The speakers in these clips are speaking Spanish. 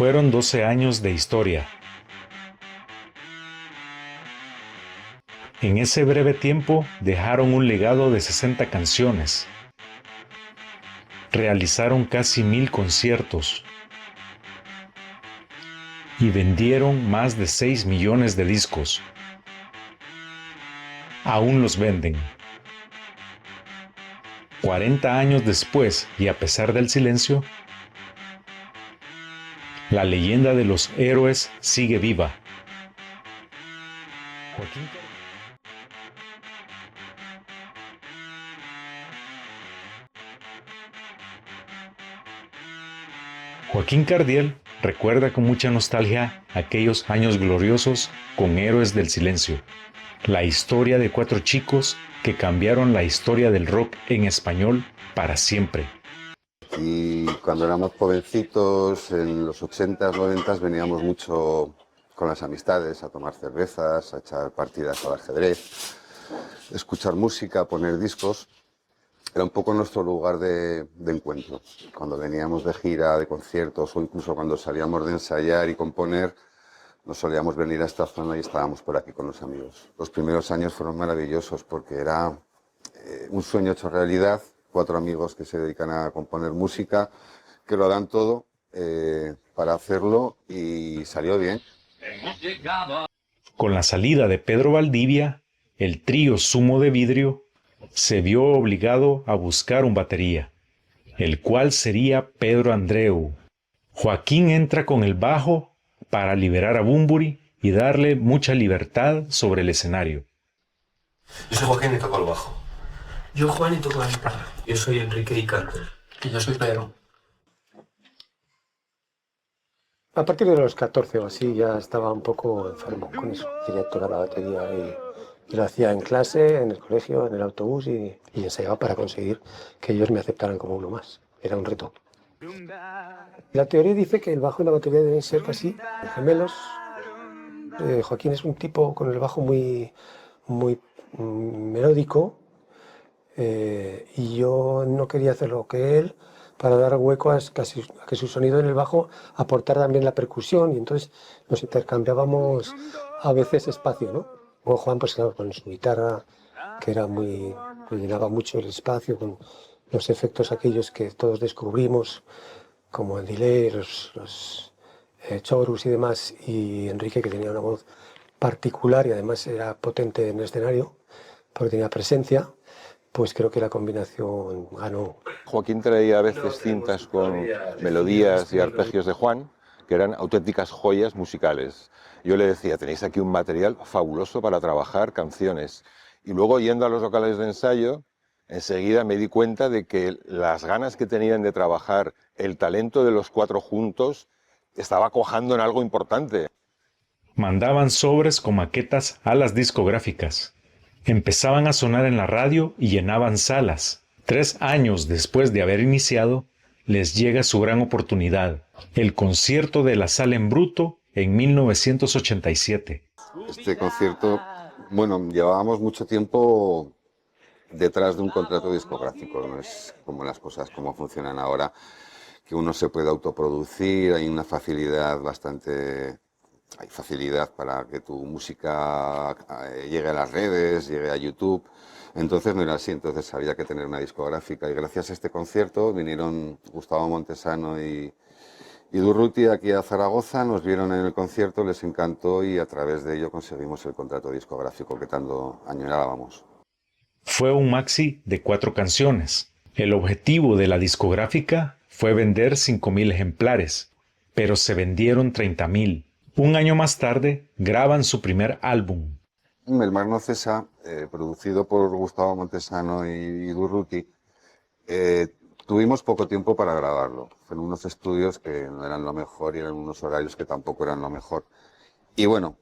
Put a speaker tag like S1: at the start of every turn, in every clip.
S1: Fueron 12 años de historia. En ese breve tiempo dejaron un legado de 60 canciones. Realizaron casi 1000 conciertos y vendieron más de 6 millones de discos. Aún los venden. 40 años después, y a pesar del silencio, la leyenda de los héroes sigue viva. Joaquín Cardiel recuerda con mucha nostalgia aquellos años gloriosos con Héroes del Silencio, la historia de 4 chicos que cambiaron la historia del rock en español para siempre.
S2: Y cuando éramos jovencitos, en los 80s, 90s, veníamos mucho con las amistades a tomar cervezas, a echar partidas al ajedrez, escuchar música, poner discos. Era un poco nuestro lugar de encuentro. Cuando veníamos de gira, de conciertos o incluso cuando salíamos de ensayar y componer, nos solíamos venir a esta zona y estábamos por aquí con los amigos. Los primeros años fueron maravillosos porque era un sueño hecho realidad. 4 amigos que se dedican a componer música, que lo dan todo para hacerlo y salió bien.
S1: Con la salida de Pedro Valdivia, el trío Zumo de Vidrio se vio obligado a buscar un batería, el cual sería Pedro Andreu. Joaquín entra con el bajo para liberar a Bunbury y darle mucha libertad sobre el escenario.
S3: Yo soy Joaquín y toco el bajo.
S4: Yo Juan y toco la guitarra.
S3: Yo soy Enrique y canto.
S4: Y yo soy Pedro.
S5: A partir de los 14 o así ya estaba un poco enfermo con eso. Quería tocar la batería y lo hacía en clase, en el colegio, en el autobús y ensayaba para conseguir que ellos me aceptaran como uno más. Era un reto. La teoría dice que el bajo y la batería deben ser casi gemelos. Joaquín es un tipo con el bajo muy melódico. Y yo no quería hacer lo que él para dar hueco a que su sonido en el bajo aportara también la percusión y entonces nos intercambiábamos a veces espacio, ¿no? Luego Juan, pues claro, con su guitarra, que era que llenaba mucho el espacio con los efectos aquellos que todos descubrimos, como el delay, los chorus y demás, y Enrique, que tenía una voz particular y además era potente en el escenario porque tenía presencia. Pues creo que la combinación ganó.
S6: Joaquín traía a veces cintas con melodías y arpegios de Juan, que eran auténticas joyas musicales. Yo le decía, tenéis aquí un material fabuloso para trabajar canciones. Y luego, yendo a los locales de ensayo, enseguida me di cuenta de que las ganas que tenían de trabajar, el talento de los 4 juntos, estaba cuajando en algo importante.
S1: Mandaban sobres con maquetas a las discográficas. Empezaban a sonar en la radio y llenaban salas. 3 años después de haber iniciado, les llega su gran oportunidad, el concierto de la Sala en Bruto en 1987.
S2: Este concierto, bueno, llevábamos mucho tiempo detrás de un contrato discográfico, no es como las cosas como funcionan ahora, que uno se puede autoproducir, hay una facilidad hay facilidad para que tu música llegue a las redes, llegue a YouTube. Entonces no era así, entonces había que tener una discográfica. Y gracias a este concierto vinieron Gustavo Montesano y Durruti aquí a Zaragoza, nos vieron en el concierto, les encantó y a través de ello conseguimos el contrato discográfico que tanto añorábamos.
S1: Fue un maxi de 4 canciones. El objetivo de la discográfica fue vender 5,000 ejemplares, pero se vendieron 30,000. Un año más tarde, graban su primer álbum.
S2: El mar no cesa, producido por Gustavo Montesano y Durruti, tuvimos poco tiempo para grabarlo. Fueron unos estudios que no eran lo mejor y eran unos horarios que tampoco eran lo mejor. Y bueno,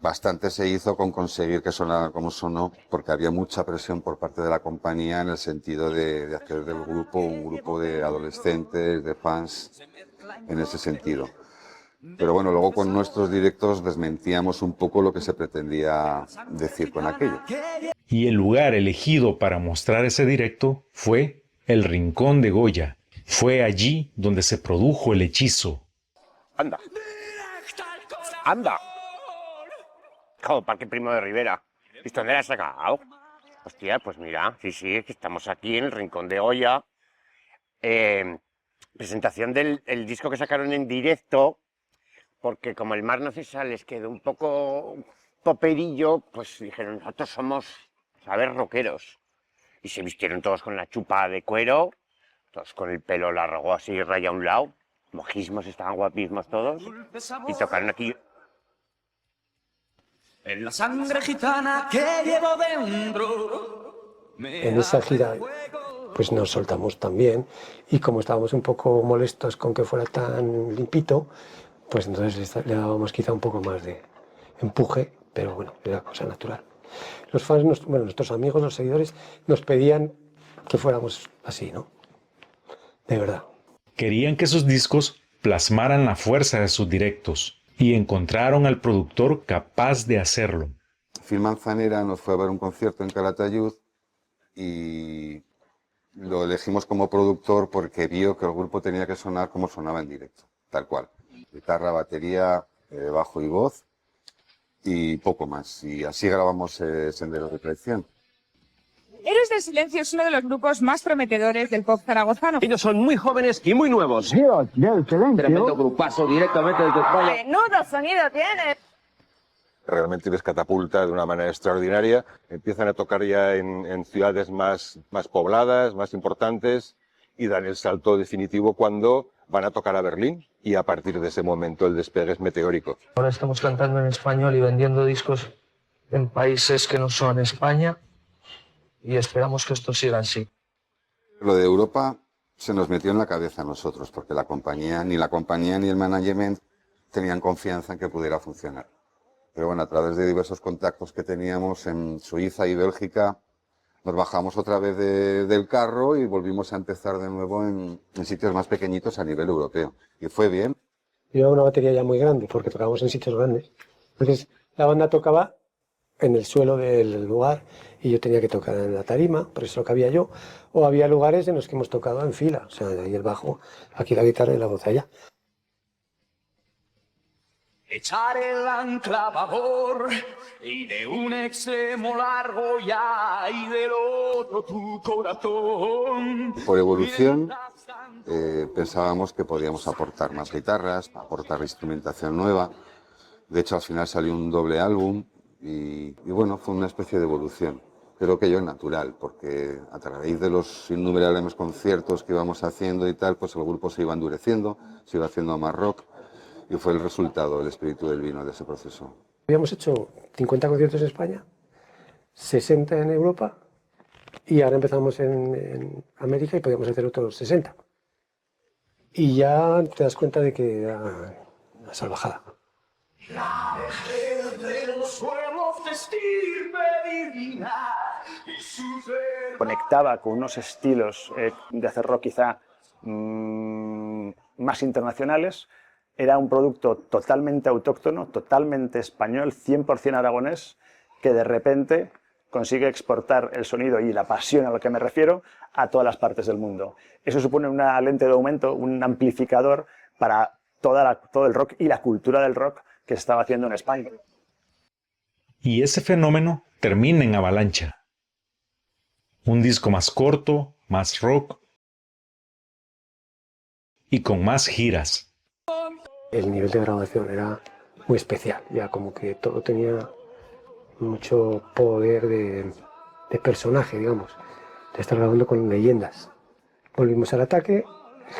S2: bastante se hizo con conseguir que sonara como sonó, porque había mucha presión por parte de la compañía en el sentido de hacer del grupo un grupo de adolescentes, de fans, en ese sentido. Pero bueno, luego con nuestros directos desmentíamos un poco lo que se pretendía decir con aquello.
S1: Y el lugar elegido para mostrar ese directo fue el Rincón de Goya. Fue allí donde se produjo el hechizo.
S7: Anda. ¡Anda! ¡Jo, Parque Primo de Rivera! ¿Y dónde la has sacado? Hostia, pues mira, sí, es que estamos aquí en el Rincón de Goya. Presentación del disco que sacaron en directo, porque como el Mar no cesa les quedó un poco poperillo, pues dijeron, nosotros somos, ¿sabes?, rockeros. Y se vistieron todos con la chupa de cuero, todos con el pelo largo así, raya a un lado. Mojismos, estaban guapísimos todos. Y tocaron aquí.
S8: En la sangre gitana que llevo dentro.
S5: En esa gira pues nos soltamos también y como estábamos un poco molestos con que fuera tan limpito, pues entonces le dábamos quizá un poco más de empuje, pero bueno, era cosa natural. Los fans, nuestros amigos, los seguidores, nos pedían que fuéramos así, ¿no? De verdad.
S1: Querían que sus discos plasmaran la fuerza de sus directos y encontraron al productor capaz de hacerlo.
S2: Phil Manzanera nos fue a ver un concierto en Calatayud y lo elegimos como productor porque vio que el grupo tenía que sonar como sonaba en directo, tal cual. Guitarra, batería, bajo y voz y poco más. Y así grabamos Sendero de Traición.
S9: Héroes del Silencio es uno de los grupos más prometedores del pop zaragozano.
S10: Ellos son muy jóvenes y muy nuevos.
S11: Dios del Silencio.
S10: Tremendo grupazo directamente desde España.
S9: ¡Menudo sonido tiene!
S6: Realmente les catapulta de una manera extraordinaria. Empiezan a tocar ya en ciudades más pobladas, más importantes, y dan el salto definitivo cuando van a tocar a Berlín, y a partir de ese momento el despegue es meteórico.
S12: Ahora estamos cantando en español y vendiendo discos en países que no son España, y esperamos que esto siga así.
S2: Lo de Europa se nos metió en la cabeza a nosotros, porque ni la compañía ni el management tenían confianza en que pudiera funcionar. Pero bueno, a través de diversos contactos que teníamos en Suiza y Bélgica, nos bajamos otra vez del carro y volvimos a empezar de nuevo en sitios más pequeñitos a nivel europeo. Y fue bien.
S5: Llevaba una batería ya muy grande, porque tocábamos en sitios grandes. Entonces, la banda tocaba en el suelo del lugar y yo tenía que tocar en la tarima, por eso lo cabía yo. O había lugares en los que hemos tocado en fila, o sea, ahí el bajo, aquí la guitarra y la voz allá.
S8: Echar el ancla a babor y de un extremo largo ya y del otro tu corazón.
S2: Por evolución, pensábamos que podíamos aportar más guitarras, aportar instrumentación nueva. De hecho, al final salió un doble álbum y bueno, fue una especie de evolución. Creo que yo natural, porque a través de los innumerables conciertos que íbamos haciendo y tal, pues el grupo se iba endureciendo, se iba haciendo más rock. Y fue el resultado, el espíritu del vino de ese proceso.
S5: Habíamos hecho 50 conciertos en España, 60 en Europa, y ahora empezamos en América y podíamos hacer otros 60. Y ya te das cuenta de que era una salvajada.
S13: Conectaba con unos estilos de hacer rock quizá más internacionales. Era un producto totalmente autóctono, totalmente español, 100% aragonés, que de repente consigue exportar el sonido y la pasión a lo que me refiero a todas las partes del mundo. Eso supone una lente de aumento, un amplificador para todo el rock y la cultura del rock que se estaba haciendo en España.
S1: Y ese fenómeno termina en Avalancha. Un disco más corto, más rock y con más giras.
S5: El nivel de grabación era muy especial, ya como que todo tenía mucho poder de personaje, digamos, de estar grabando con leyendas. Volvimos al ataque,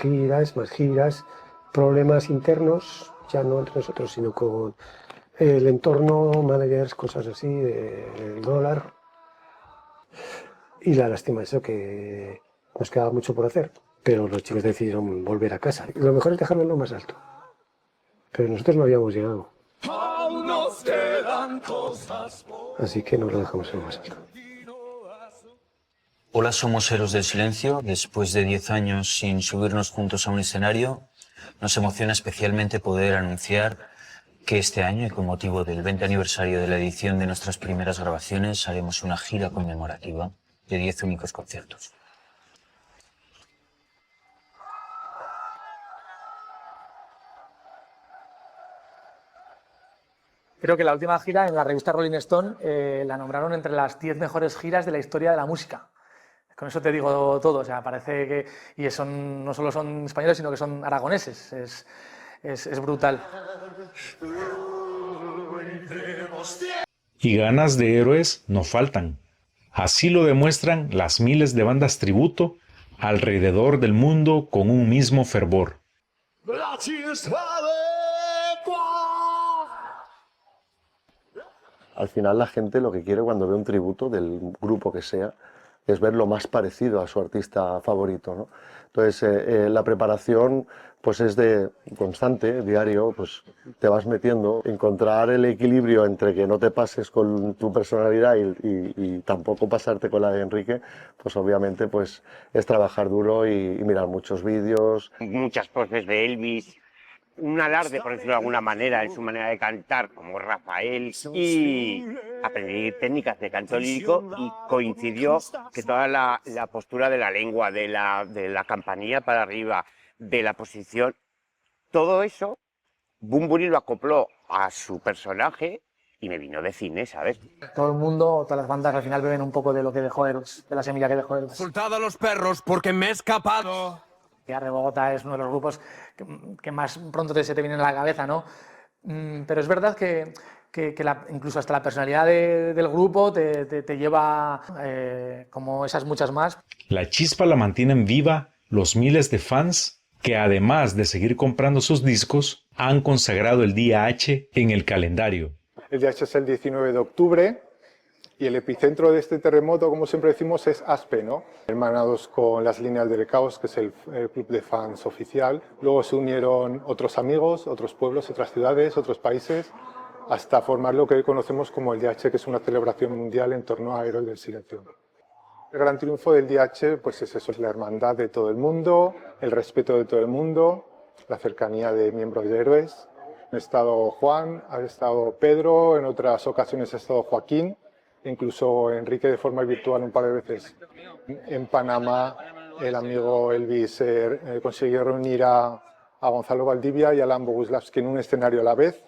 S5: giras, más giras, problemas internos, ya no entre nosotros, sino con el entorno, managers, cosas así, del dólar. Y la lástima eso, que nos quedaba mucho por hacer, pero los chicos decidieron volver a casa. Y lo mejor es dejarlo en lo más alto. Pero nosotros no habíamos llegado. Así que nos lo dejamos en lo más alto.
S14: Hola, somos Héroes del Silencio. Después de 10 años sin subirnos juntos a un escenario, nos emociona especialmente poder anunciar que este año, y con motivo del 20 aniversario de la edición de nuestras primeras grabaciones, haremos una gira conmemorativa de 10 únicos conciertos.
S12: Creo que la última gira en la revista Rolling Stone la nombraron entre las 10 mejores giras de la historia de la música. Con eso te digo todo, o sea, parece que... Y no solo son españoles, sino que son aragoneses, es brutal.
S1: Y ganas de héroes no faltan. Así lo demuestran las miles de bandas tributo alrededor del mundo con un mismo fervor.
S11: Al final la gente lo que quiere cuando ve un tributo del grupo que sea es ver lo más parecido a su artista favorito, ¿no? Entonces la preparación pues es de constante, diario, pues te vas metiendo, encontrar el equilibrio entre que no te pases con tu personalidad y tampoco pasarte con la de Enrique, pues obviamente pues es trabajar duro y mirar muchos vídeos.
S7: Muchas poses de Elvis, un alarde, por decirlo de alguna manera, en su manera de cantar, como Rafael, y aprendí técnicas de canto lírico y coincidió que toda la postura de la lengua, de la campanilla para arriba, de la posición, todo eso, Bunbury lo acopló a su personaje y me vino de cine, ¿sabes?
S12: Todo el mundo, todas las bandas al final beben un poco de lo que dejó Eros, de la semilla que dejó Eros.
S8: Soltad a los perros porque me he escapado.
S12: Arre Bogotá es uno de los grupos que más pronto se te viene a la cabeza, ¿no? Pero es verdad que incluso hasta la personalidad del grupo te lleva como esas muchas más.
S1: La chispa la mantienen viva los miles de fans que además de seguir comprando sus discos, han consagrado el día H en el calendario.
S15: El día H es el 19 de octubre y el epicentro de este terremoto, como siempre decimos, es Aspe, ¿no? Hermanados con las Líneas del Caos, que es el club de fans oficial. Luego se unieron otros amigos, otros pueblos, otras ciudades, otros países, hasta formar lo que hoy conocemos como el DH, que es una celebración mundial en torno a Héroes del Silencio. El gran triunfo del DH pues es eso, es la hermandad de todo el mundo, el respeto de todo el mundo, la cercanía de miembros de Héroes. Ha estado Juan, ha estado Pedro, en otras ocasiones ha estado Joaquín, incluso Enrique de forma virtual un par de veces. En Panamá el amigo Elvis consiguió reunir a Gonzalo Valdivia y a Alan Boguslavski en un escenario a la vez.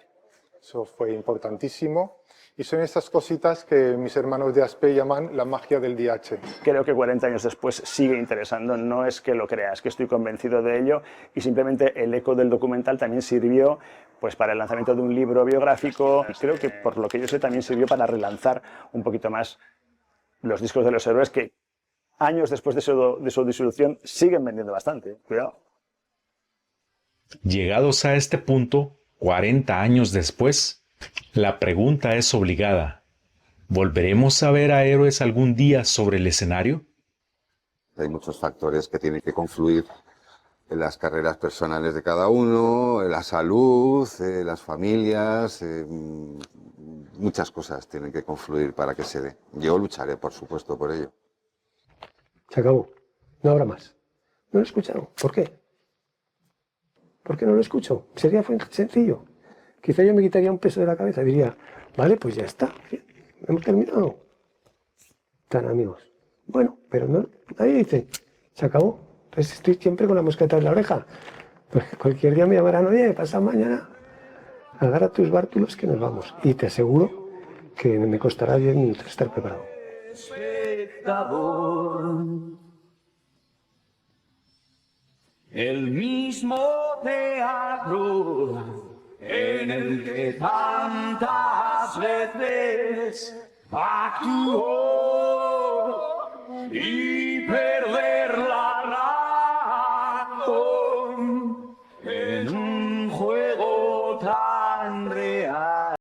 S15: Eso fue importantísimo. Y son estas cositas que mis hermanos de Aspe llaman la magia del DH.
S13: Creo que 40 años después sigue interesando, no es que lo crea, es que estoy convencido de ello y simplemente el eco del documental también sirvió pues, para el lanzamiento de un libro biográfico y creo que por lo que yo sé también sirvió para relanzar un poquito más los discos de los héroes que años después de su disolución siguen vendiendo bastante. Cuidado.
S1: Llegados a este punto, 40 años después, la pregunta es obligada. ¿Volveremos a ver a Héroes algún día sobre el escenario?
S2: Hay muchos factores que tienen que confluir en las carreras personales de cada uno, en la salud, en las familias, muchas cosas tienen que confluir para que se dé. Yo lucharé, por supuesto, por ello.
S5: Se acabó. No habrá más. No lo he escuchado. ¿Por qué? ¿Por qué no lo escucho? Sería sencillo. Quizá yo me quitaría un peso de la cabeza y diría, vale, pues ya está, hemos terminado. Tan amigos. Bueno, pero no, nadie dice, se acabó. Entonces estoy siempre con la mosqueta en la oreja. Pues cualquier día me llamarán, oye, pasa mañana, agarra tus bártulos que nos vamos. Y te aseguro que me costará bien estar preparado.
S8: El mismo teatro en el que tantas veces actuó y perderla